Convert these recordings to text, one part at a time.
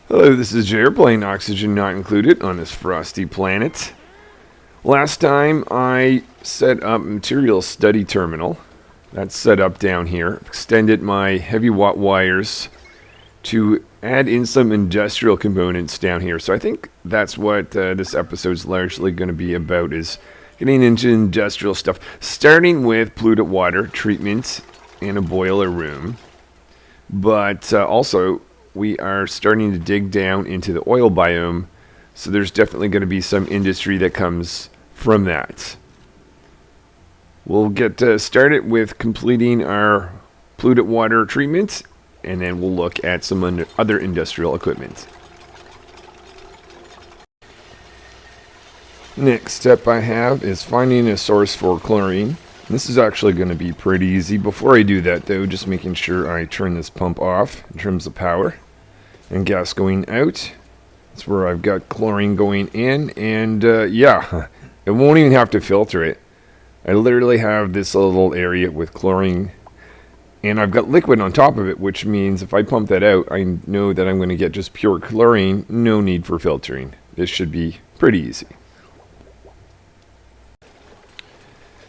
Hello, this is Jer playing Oxygen Not Included on this frosty planet. Last time I set up Material Study Terminal. That's set up down here. Extended my heavy watt wires to add in some industrial components down here. So I think that's what this episode's largely going to be about, is getting into industrial stuff. Starting with polluted water treatment in a boiler room. But also, we are starting to dig down into the oil biome, so there's definitely going to be some industry that comes from that. We'll get started with completing our polluted water treatment, and then we'll look at some other industrial equipment. Next step I have is finding a source for chlorine. This is actually going to be pretty easy. Before I do that though, just making sure I turn this pump off in terms of power and gas going out. That's where I've got chlorine going in, and yeah, it won't even have to filter it. I literally have this little area with chlorine, and I've got liquid on top of it, which means if I pump that out, I know that I'm going to get just pure chlorine, no need for filtering. This should be pretty easy.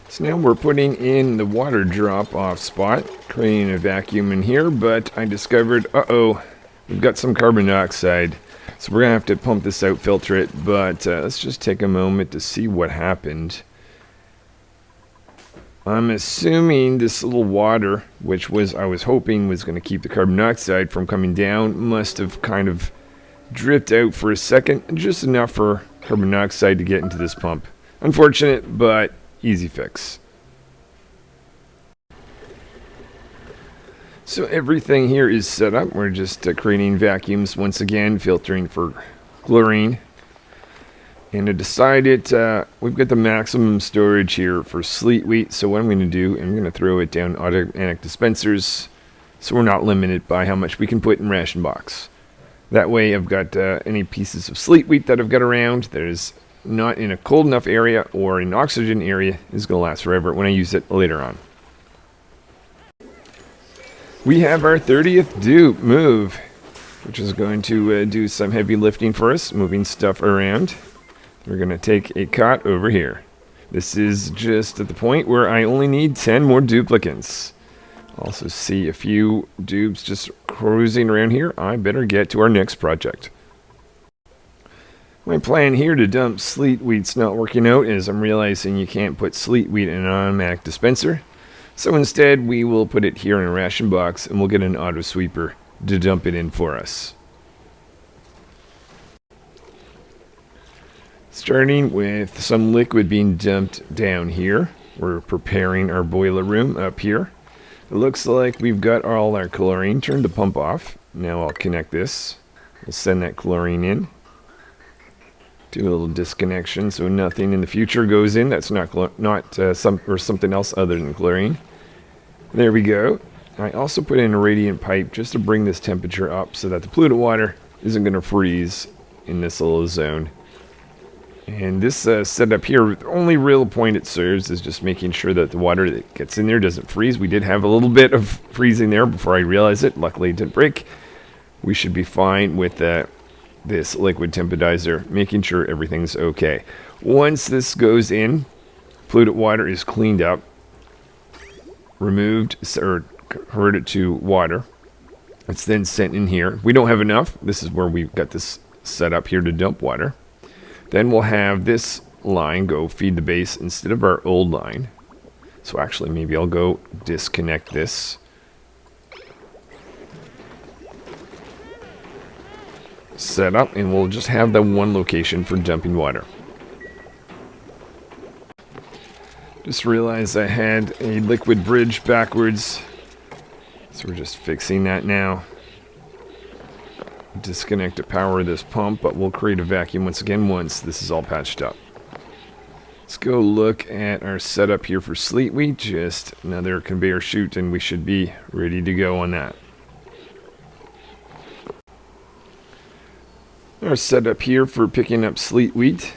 So now we're putting in the water drop off spot, creating a vacuum in here, but I discovered, we've got some carbon dioxide, so we're going to have to pump this out, filter it, but let's just take a moment to see what happened. I'm assuming this little water, which I was hoping was going to keep the carbon dioxide from coming down, must have kind of dripped out for a second, just enough for carbon dioxide to get into this pump. Unfortunate, but easy fix. So everything here is set up. We're just creating vacuums once again, filtering for chlorine. And I decided we've got the maximum storage here for sleet wheat. So what I'm going to do, I'm going to throw it down automatic dispensers, so we're not limited by how much we can put in ration box. That way I've got any pieces of sleet wheat that I've got around that is not in a cold enough area or an oxygen area is going to last forever when I use it later on. We have our 30th dupe move, which is going to do some heavy lifting for us, moving stuff around. We're going to take a cot over here. This is just at the point where I only need 10 more duplicants. Also see a few dupes just cruising around here. I better get to our next project. My plan here to dump sleet wheat's not working out, as I'm realizing you can't put sleet wheat in an automatic dispenser. So instead, we will put it here in a ration box, and we'll get an auto sweeper to dump it in for us. Starting with some liquid being dumped down here. We're preparing our boiler room up here. It looks like we've got all our chlorine. Turn the pump off. Now I'll connect this. We'll send that chlorine in. Do a little disconnection so nothing in the future goes in that's not something else other than chlorine. There we go. I also put in a radiant pipe just to bring this temperature up so that the polluted water isn't going to freeze in this little zone. And this setup here, the only real point it serves is just making sure that the water that gets in there doesn't freeze. We did have a little bit of freezing there before I realized it. Luckily it didn't break. We should be fine with this liquid temporizer, making sure everything's okay. Once this goes in, polluted water is cleaned up, removed or converted to water. It's then sent in here. We don't have enough. This is where we've got this set up here to dump water. Then we'll have this line go feed the base instead of our old line. So actually maybe I'll go disconnect this. Set up, and we'll just have the one location for dumping water. Just realized I had a liquid bridge backwards, so we're just fixing that now. Disconnect the power of this pump, but we'll create a vacuum once again once this is all patched up. Let's go look at our setup here for sleet wheat. Just another conveyor chute, and we should be ready to go on that. Our setup here for picking up sleet wheat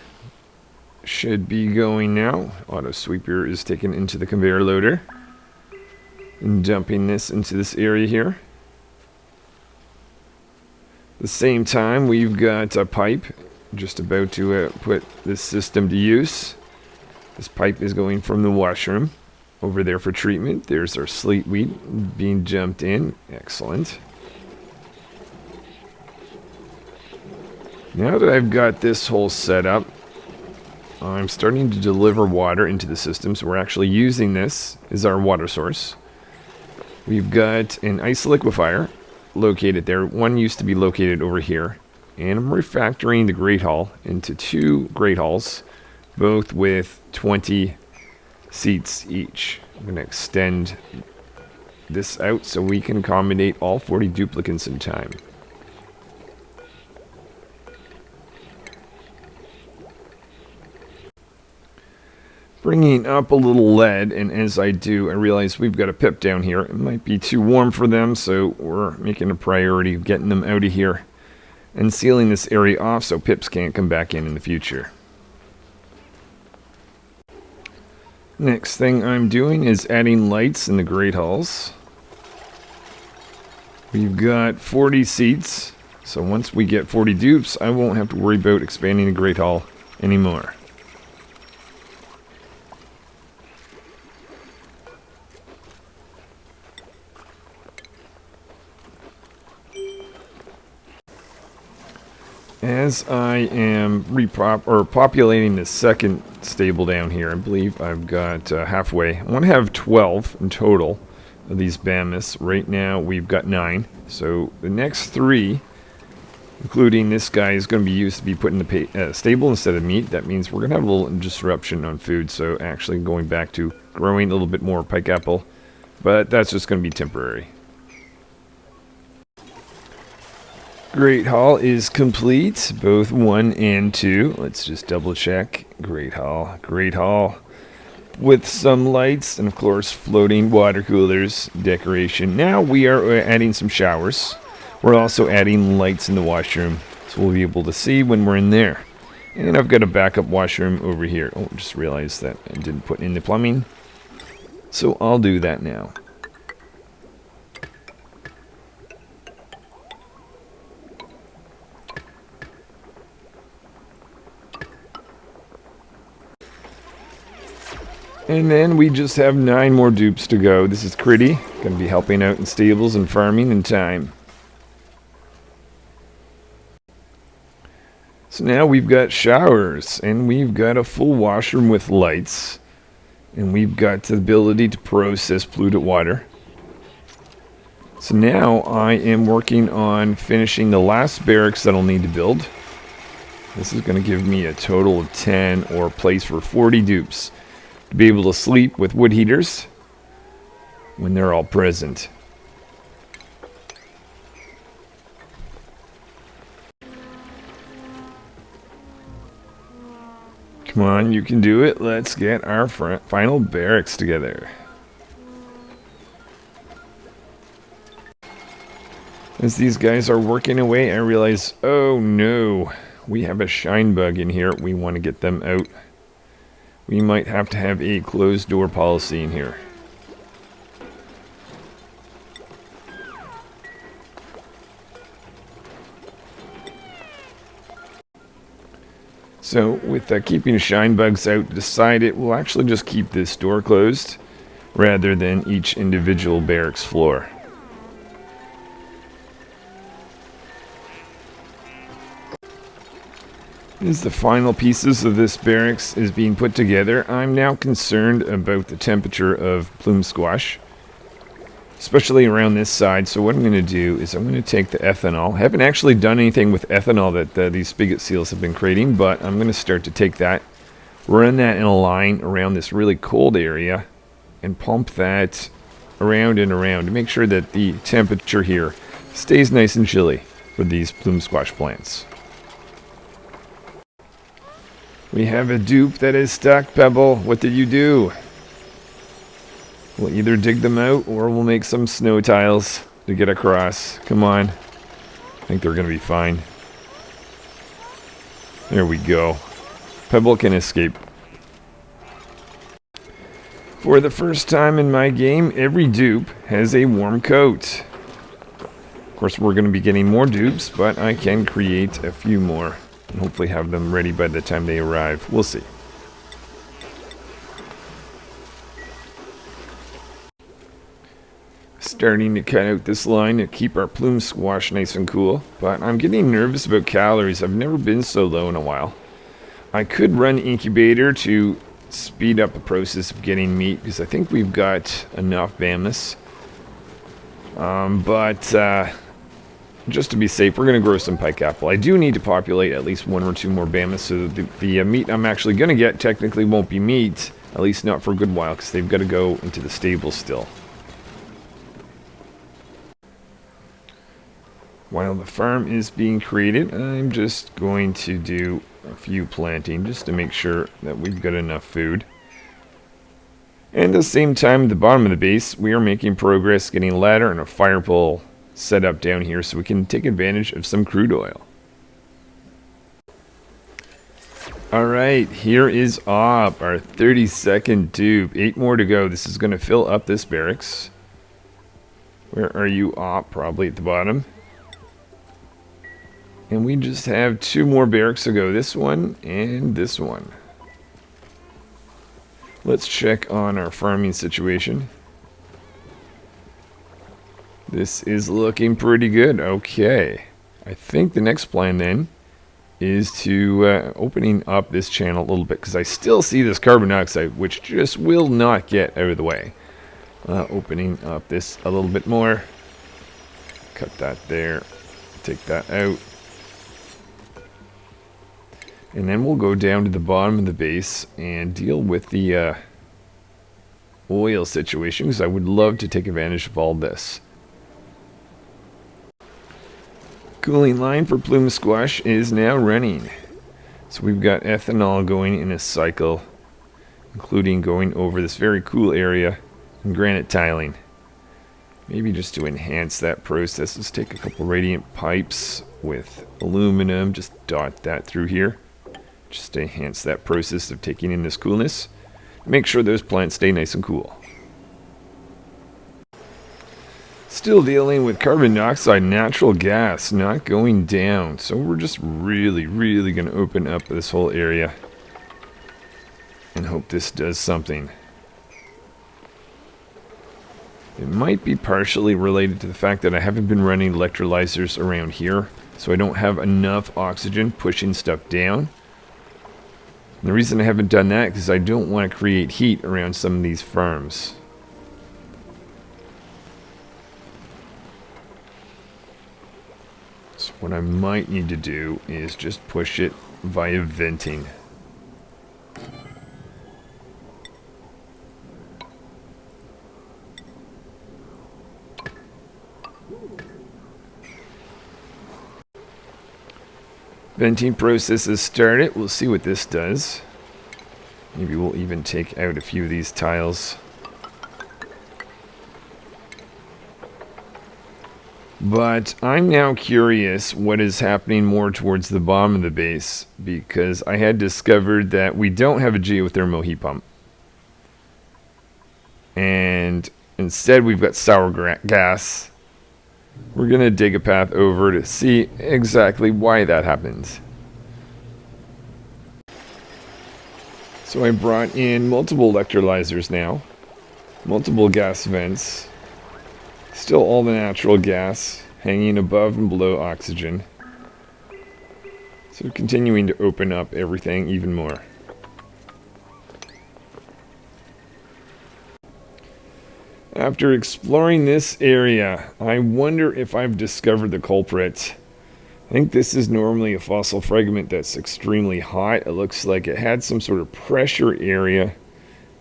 should be going now. Auto sweeper is taken into the conveyor loader and dumping this into this area here. the same time, we've got a pipe just about to put this system to use. This pipe is going from the washroom over there for treatment. There's our slate weed being jumped in. Excellent. Now that I've got this whole set up, I'm starting to deliver water into the system, so we're actually using this as our water source. We've got an ice liquefier located there. One used to be located over here. And I'm refactoring the Great Hall into 2 Great Halls, both with 20 seats each. I'm going to extend this out so we can accommodate all 40 duplicants in time. Bringing up a little lead, and as I do, I realize we've got a pip down here. It might be too warm for them, so we're making a priority of getting them out of here and sealing this area off so pips can't come back in the future. Next thing I'm doing is adding lights in the Great Halls. We've got 40 seats, so once we get 40 dupes, I won't have to worry about expanding the Great Hall anymore. As I am populating the second stable down here, I believe I've got halfway. I want to have 12 in total of these Behemoths. Right now we've got 9. So the next 3, including this guy, is going to be used to be put in the stable instead of meat. That means we're going to have a little disruption on food. So actually going back to growing a little bit more pike apple. But that's just going to be temporary. Great Hall is complete, both 1 and 2. Let's just double check. Great Hall, with some lights and of course floating water coolers decoration. Now we are adding some showers. We're also adding lights in the washroom, so we'll be able to see when we're in there. And I've got a backup washroom over here. Oh, just realized that I didn't put in the plumbing, so I'll do that now. And then we just have 9 more dupes to go. This is Critty, going to be helping out in stables and farming in time. So now we've got showers, and we've got a full washroom with lights, and we've got the ability to process polluted water. So now I am working on finishing the last barracks that I'll need to build. This is going to give me a total of 10, or place for 40 dupes. To be able to sleep with wood heaters when they're all present. Come on, you can do it. Let's get our final barracks together. As these guys are working away, I realize, oh no, we have a shine bug in here. We want to get them out. We might have to have a closed door policy in here. So with keeping shine bugs out, decided we'll actually just keep this door closed rather than each individual barracks floor. As the final pieces of this barracks is being put together, I'm now concerned about the temperature of plume squash, especially around this side. So what I'm going to do is I'm going to take the ethanol. I haven't actually done anything with ethanol that these spigot seals have been creating, but I'm going to start to take that, run that in a line around this really cold area, and pump that around and around to make sure that the temperature here stays nice and chilly for these plume squash plants. We have a dupe that is stuck, Pebble. What did you do? We'll either dig them out or we'll make some snow tiles to get across. Come on. I think they're going to be fine. There we go. Pebble can escape. For the first time in my game, every dupe has a warm coat. Of course, we're going to be getting more dupes, but I can create a few more and hopefully have them ready by the time they arrive. We'll see. Starting to cut out this line to keep our plume squash nice and cool, but I'm getting nervous about calories. I've never been so low in a while. I could run incubator to speed up the process of getting meat because I think we've got enough Bammas. But just to be safe, we're going to grow some pike apple. I do need to populate at least 1 or 2 more Bammas, so the meat I'm actually going to get technically won't be meat, at least not for a good while, because they've got to go into the stable still. While the farm is being created, I'm just going to do a few planting just to make sure that we've got enough food. And at the same time, at the bottom of the base, we are making progress getting a ladder and a fire pole set up down here so we can take advantage of some crude oil. Alright, here is Op, our 32nd dupe. 8 more to go. This is going to fill up this barracks. Where are you, Op? Probably at the bottom. And we just have 2 more barracks to go. This one and this one. Let's check on our farming situation. This is looking pretty good. Okay. I think the next plan then is to opening up this channel a little bit, because I still see this carbon dioxide, which just will not get out of the way. Opening up this a little bit more. Cut that there. Take that out. And then we'll go down to the bottom of the base and deal with the oil situation, because I would love to take advantage of all this. Cooling line for plume squash is now running. So we've got ethanol going in a cycle, including going over this very cool area in granite tiling. Maybe just to enhance that process, let's take a couple radiant pipes with aluminum, just dot that through here. Just to enhance that process of taking in this coolness. Make sure those plants stay nice and cool. Still dealing with carbon dioxide, natural gas not going down. So we're just really going to open up this whole area and hope this does something. It might be partially related to the fact that I haven't been running electrolyzers around here, so I don't have enough oxygen pushing stuff down. And the reason I haven't done that is because I don't want to create heat around some of these farms. So what I might need to do is just push it via venting. Venting process has started. We'll see what this does. Maybe we'll even take out a few of these tiles. But I'm now curious what is happening more towards the bottom of the base, because I had discovered that we don't have a geothermal heat pump. And instead we've got sour gas. We're going to dig a path over to see exactly why that happens. So I brought in multiple electrolyzers now. Multiple gas vents. Still all the natural gas hanging above and below oxygen. So continuing to open up everything even more. After exploring this area, I wonder if I've discovered the culprit. I think this is normally a fossil fragment that's extremely hot. It looks like it had some sort of pressure area.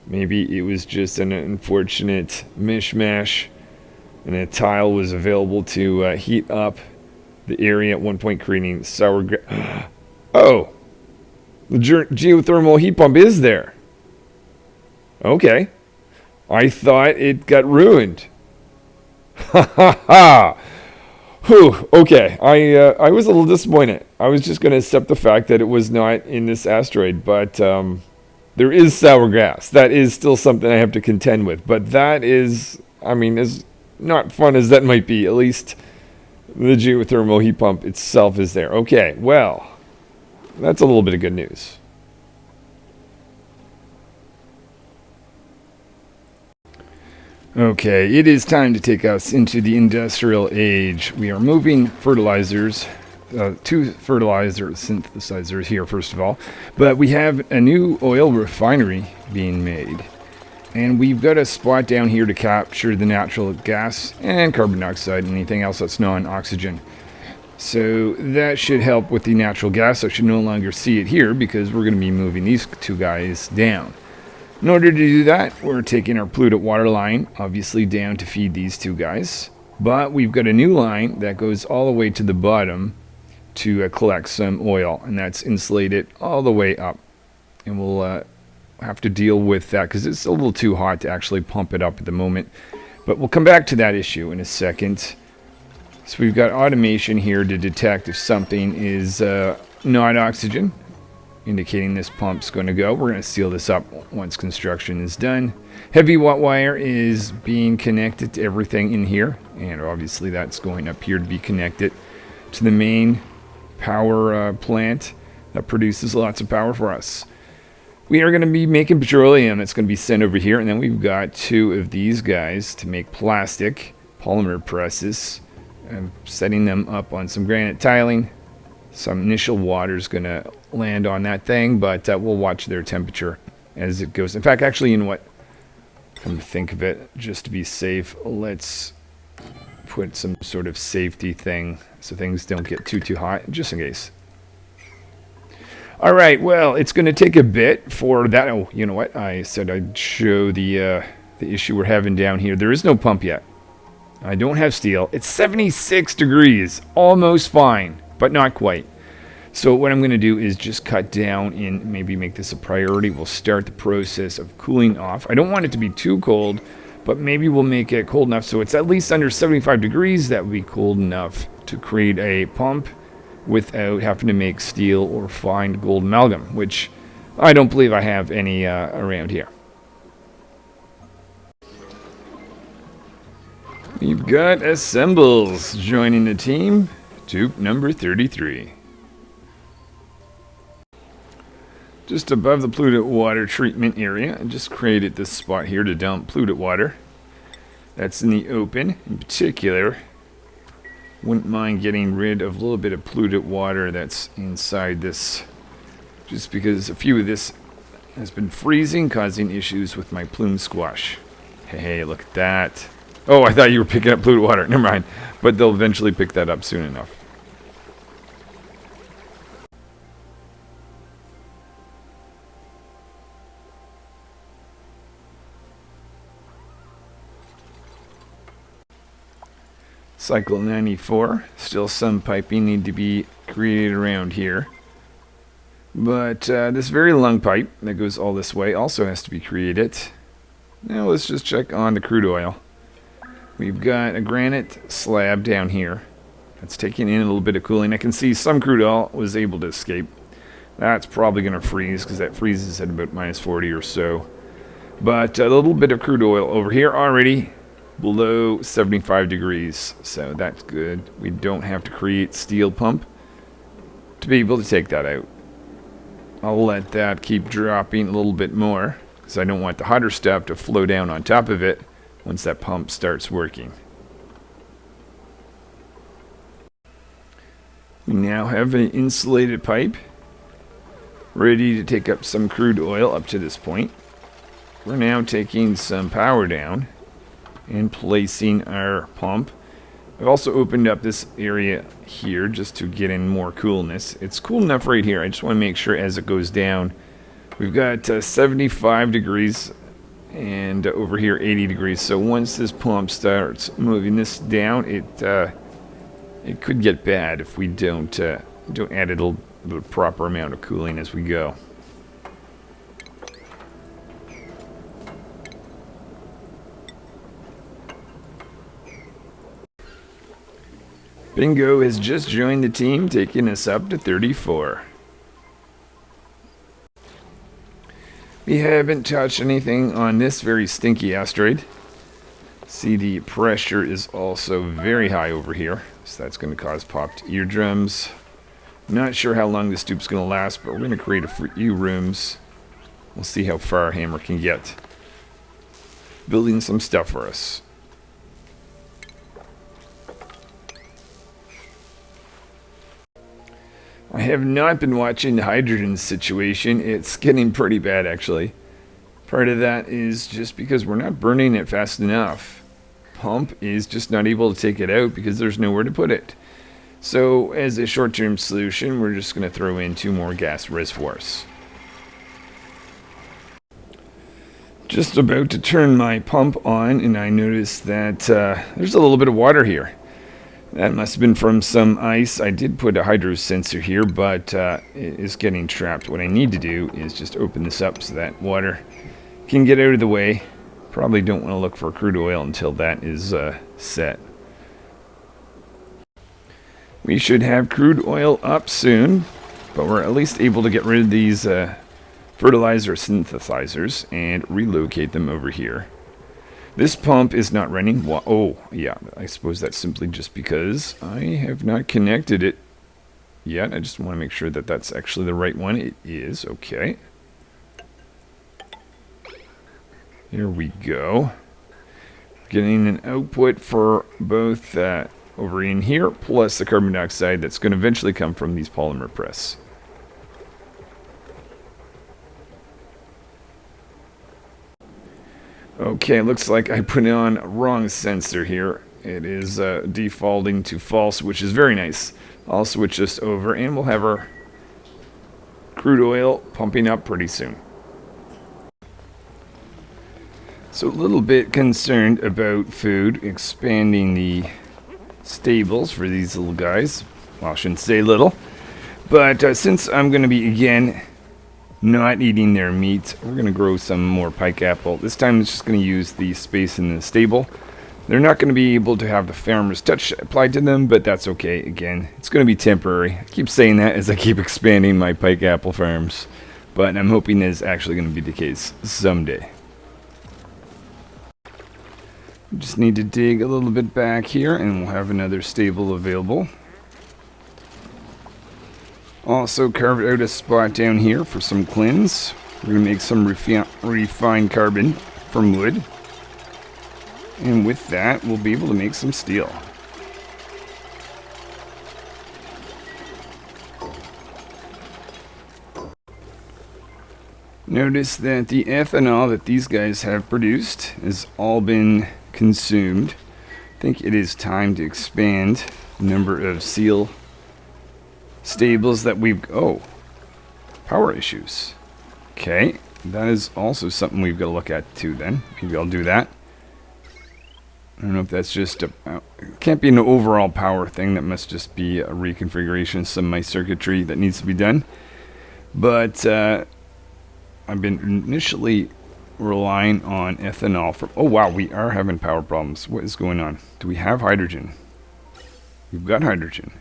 Maybe it was just an unfortunate mishmash, and a tile was available to heat up the area at one point, creating sour gas. Oh! The geothermal heat pump is there. Okay. I thought it got ruined. Ha ha ha! Whew, okay. I was a little disappointed. I was just going to accept the fact that it was not in this asteroid, but there is sour gas. That is still something I have to contend with. But that is, I mean, as not fun as that might be, at least The geothermal heat pump itself is there. Okay, well, that's a little bit of good news. Okay, it is time to take us into the industrial age. We are moving fertilizers, two fertilizer synthesizers here, first of all. But we have a new oil refinery being made. And we've got a spot down here to capture the natural gas and carbon dioxide and anything else that's non-oxygen. So that should help with the natural gas. I should no longer see it here because we're going to be moving these two guys down. In order to do that, we're taking our polluted water line, obviously, down to feed these two guys. But we've got a new line that goes all the way to the bottom to collect some oil, and that's insulated all the way up. And we'll have to deal with that because it's a little too hot to actually pump it up at the moment. But we'll come back to that issue in a second. So we've got automation here to detect if something is not oxygen, indicating this pump's going to go. We're going to seal this up once construction is done. Heavy watt wire is being connected to everything in here, and obviously that's going up here to be connected to the main power plant that produces lots of power for us. We are going to be making petroleum that's going to be sent over here, and then we've got two of these guys to make plastic polymer presses. I'm setting them up on some granite tiling. Some initial water is going to land on that thing, but we'll watch their temperature as it goes. In fact, actually, you know what? Come to think of it, just to be safe, let's put some sort of safety thing so things don't get too hot, just in case. All right, well, it's going to take a bit for that. Oh, you know what? I said I'd show the issue we're having down here. There is no pump yet. I don't have steel. It's 76 degrees, almost fine, but not quite. So what I'm going to do is just cut down and maybe make this a priority. We'll start the process of cooling off. I don't want it to be too cold, but maybe we'll make it cold enough so it's at least under 75 degrees. That would be cold enough to create a pump without having to make steel or find gold amalgam, which I don't believe I have any around here. We've got Assembles joining the team. Tube number 33. Just above the polluted water treatment area, I just created this spot here to dump polluted water. That's in the open. In particular, wouldn't mind getting rid of a little bit of polluted water that's inside this, just because a few of this has been freezing, causing issues with my plume squash. Hey, look at that. Oh, I thought you were picking up polluted water. Never mind. But they'll eventually pick that up soon enough. Cycle 94. Still some piping need to be created around here. But this very long pipe that goes all this way also has to be created. Now let's just check on the crude oil. We've got a granite slab down here that's taking in a little bit of cooling. I can see some crude oil was able to escape. That's probably going to freeze because that freezes at about minus 40 or so. But a little bit of crude oil over here already below 75 degrees. So that's good. We don't have to create steel pump to be able to take that out. I'll let that keep dropping a little bit more because I don't want the hotter stuff to flow down on top of it once that pump starts working. We now have an insulated pipe ready to take up some crude oil up to this point. We're now taking some power down and placing our pump. I've also opened up this area here just to get in more coolness. It's cool enough right here. I just want to make sure as it goes down. We've got 75 degrees and over here 80 degrees. So once this pump starts moving this down, it could get bad if we don't add the proper amount of cooling as we go. Bingo has just joined the team, taking us up to 34. We haven't touched anything on this very stinky asteroid. See, the pressure is also very high over here. So that's going to cause popped eardrums. Not sure how long this dupe's going to last, but we're going to create a few rooms. We'll see how far our hammer can get. Building some stuff for us. I have not been watching the hydrogen situation. It's getting pretty bad, actually. Part of that is just because we're not burning it fast enough. Pump is just not able to take it out because there's nowhere to put it. So, as a short-term solution, we're just going to throw in 2 more gas reservoirs. Just about to turn my pump on, and I noticed that there's a little bit of water here. That must have been from some ice. I did put a hydro sensor here, but it is getting trapped. What I need to do is just open this up so that water can get out of the way. Probably don't want to look for crude oil until that is set. We should have crude oil up soon, but we're at least able to get rid of these fertilizer synthesizers and relocate them over here. This pump is not running. Oh, yeah, I suppose that's simply just because I have not connected it yet. I just want to make sure that that's actually the right one. It is. Okay. Here we go. Getting an output for both over in here, plus the carbon dioxide that's going to eventually come from these polymer press. Okay, looks like I put on a wrong sensor here. It is defaulting to false, which is very nice. I'll switch this over and we'll have our crude oil pumping up pretty soon. So a little bit concerned about food, expanding the stables for these little guys. Well, I shouldn't say little. But since I'm going to be, again, not eating their meat, we're going to grow some more pike apple. This time it's just going to use the space in the stable. They're not going to be able to have the farmer's touch applied to them, but that's okay. Again, it's going to be temporary. I keep saying that as I keep expanding my pike apple farms. But I'm hoping that it's actually going to be the case someday. Just need to dig a little bit back here and we'll have another stable available. Also carved out a spot down here for some cleanse. We're going to make some refined carbon from wood. And with that, we'll be able to make some steel. Notice that the ethanol that these guys have produced has all been consumed. I think it is time to expand the number of seal stables that we've... Oh, power issues. Okay, that is also something we've got to look at too then. Maybe I'll do that. I don't know if that's just a... it can't be an overall power thing. That must just be a reconfiguration of some of my circuitry that needs to be done. But I've been initially relying on ethanol for... Oh wow, we are having power problems. What is going on? Do we have hydrogen? We've got hydrogen.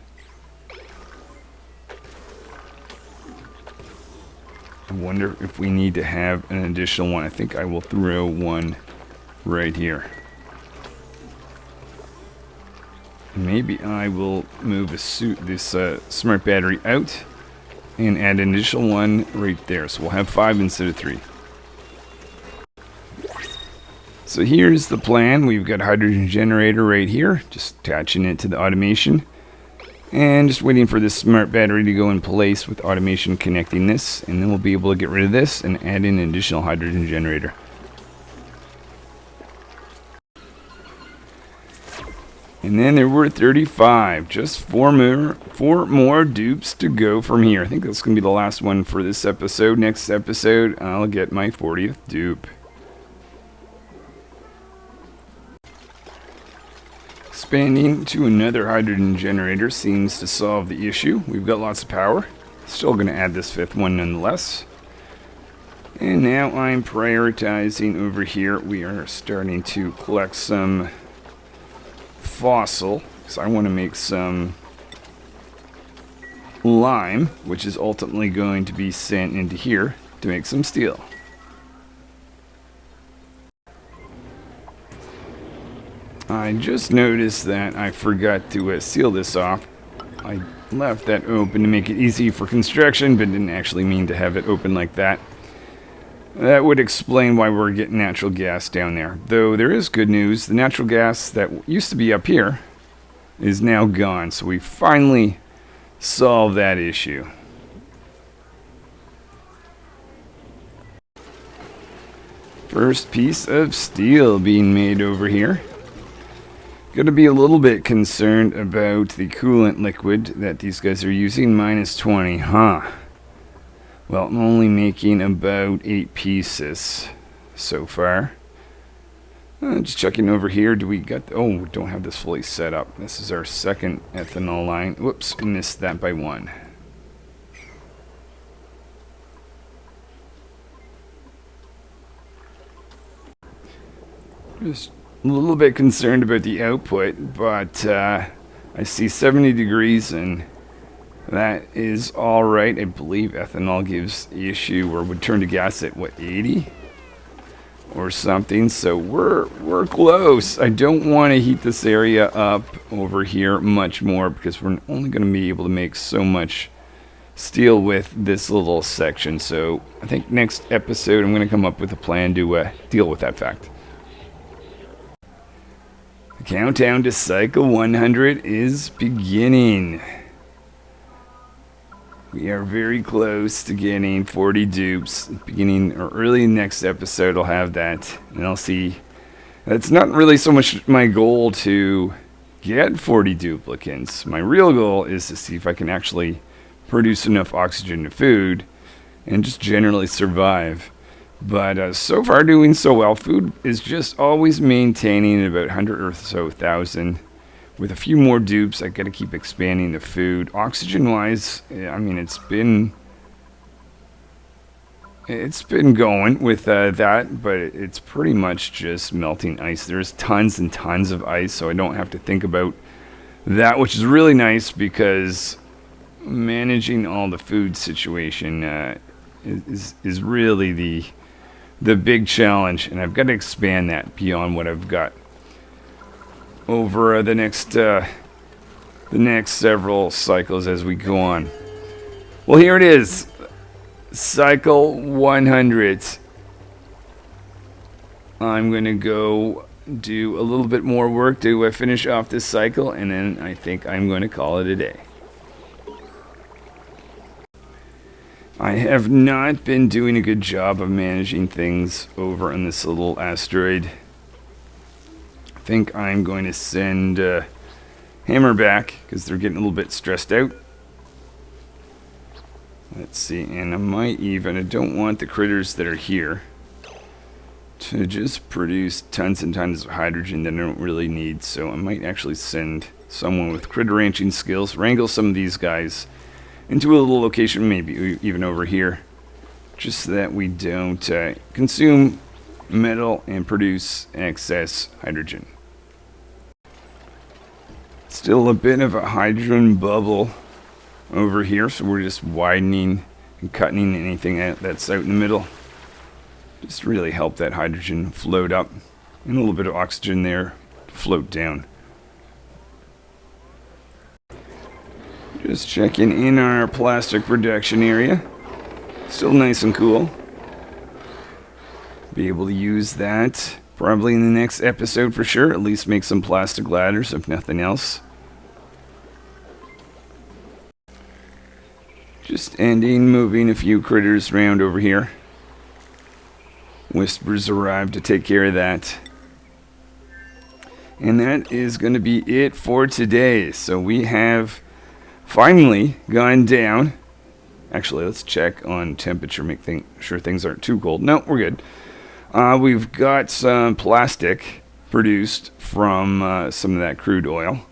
I wonder if we need to have an additional one. I think I will throw one right here. Maybe I will move this smart battery out and add an additional one right there. So we'll have 5 instead of 3. So here's the plan. We've got a hydrogen generator right here, just attaching it to the automation. And just waiting for this smart battery to go in place with automation connecting this. And then we'll be able to get rid of this and add in an additional hydrogen generator. And then there were 35. Just 4 more dupes to go from here. I think that's going to be the last one for this episode. Next episode, I'll get my 40th dupe. Expanding to another hydrogen generator seems to solve the issue. We've got lots of power. Still going to add this 5th one nonetheless. And now I'm prioritizing over here. We are starting to collect some fossil. So I want to make some lime, which is ultimately going to be sent into here to make some steel. I just noticed that I forgot to seal this off. I left that open to make it easy for construction, but didn't actually mean to have it open like that. That would explain why we're getting natural gas down there. Though there is good news. The natural gas that used to be up here is now gone. So we finally solved that issue. First piece of steel being made over here. Gonna be a little bit concerned about the coolant liquid that these guys are using. -20, huh? Well, I'm only making about 8 pieces so far. Just checking over here. Do we got... Oh, we don't have this fully set up. This is our second ethanol line. Whoops, missed that by 1. Just a little bit concerned about the output, but I see 70 degrees and that is alright. I believe ethanol gives the issue or would turn to gas at what, 80 or something. So we're close. I don't want to heat this area up over here much more because we're only going to be able to make so much steel with this little section. So I think next episode I'm going to come up with a plan to deal with that fact. The countdown to cycle 100 is beginning. We are very close to getting 40 dupes. Beginning or early next episode, I'll have that, and I'll see. That's not really so much my goal to get 40 duplicants. My real goal is to see if I can actually produce enough oxygen to food and just generally survive. But so far doing so well. Food is just always maintaining about 100 or so thousand. With a few more dupes, I got to keep expanding the food. Oxygen-wise, I mean, it's been going with that, but it's pretty much just melting ice. There's tons and tons of ice, so I don't have to think about that, which is really nice because managing all the food situation is really the big challenge, and I've got to expand that beyond what I've got over the next several cycles as we go on. Well, here it is, cycle 100. I'm going to go do a little bit more work to finish off this cycle, and then I think I'm going to call it a day. I have not been doing a good job of managing things over on this little asteroid. I think I'm going to send Hammer back because they're getting a little bit stressed out. Let's see, and I don't want the critters that are here to just produce tons and tons of hydrogen that I don't really need. So I might actually send someone with critter ranching skills, wrangle some of these guys into a little location, maybe even over here, just so that we don't consume metal and produce excess hydrogen. Still a bit of a hydrogen bubble over here, so we're just widening and cutting anything that's out in the middle. Just really help that hydrogen float up, and a little bit of oxygen there to float down. Just checking in our plastic production area. Still nice and cool. Be able to use that probably in the next episode for sure. At least make some plastic ladders if nothing else. Just moving a few critters around over here. Whispers arrived to take care of that. And that is going to be it for today. So we have finally gone down. Actually, let's check on temperature, make sure things aren't too cold. No, we're good. We've got some plastic produced from some of that crude oil.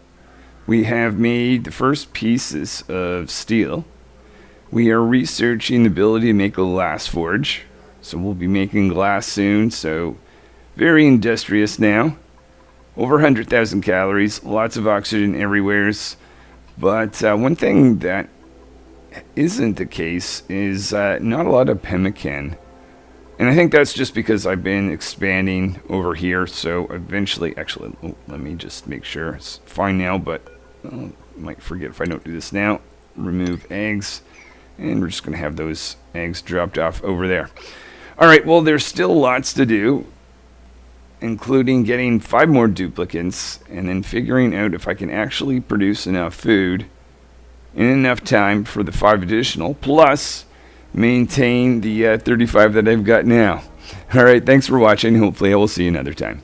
We have made the first pieces of steel. We are researching the ability to make a glass forge. So we'll be making glass soon. So very industrious now. Over 100,000 calories, lots of oxygen everywhere. But one thing that isn't the case is not a lot of pemmican And I think that's just because I've been expanding over here. So eventually, actually, let me just make sure it's fine now, but I might forget if I don't do this now. Remove eggs. And we're just going to have those eggs dropped off over there. All right, well, there's still lots to do, including getting 5 more duplicates and then figuring out if I can actually produce enough food in enough time for the 5 additional, plus maintain the 35 that I've got now. All right, thanks for watching. Hopefully I will see you another time.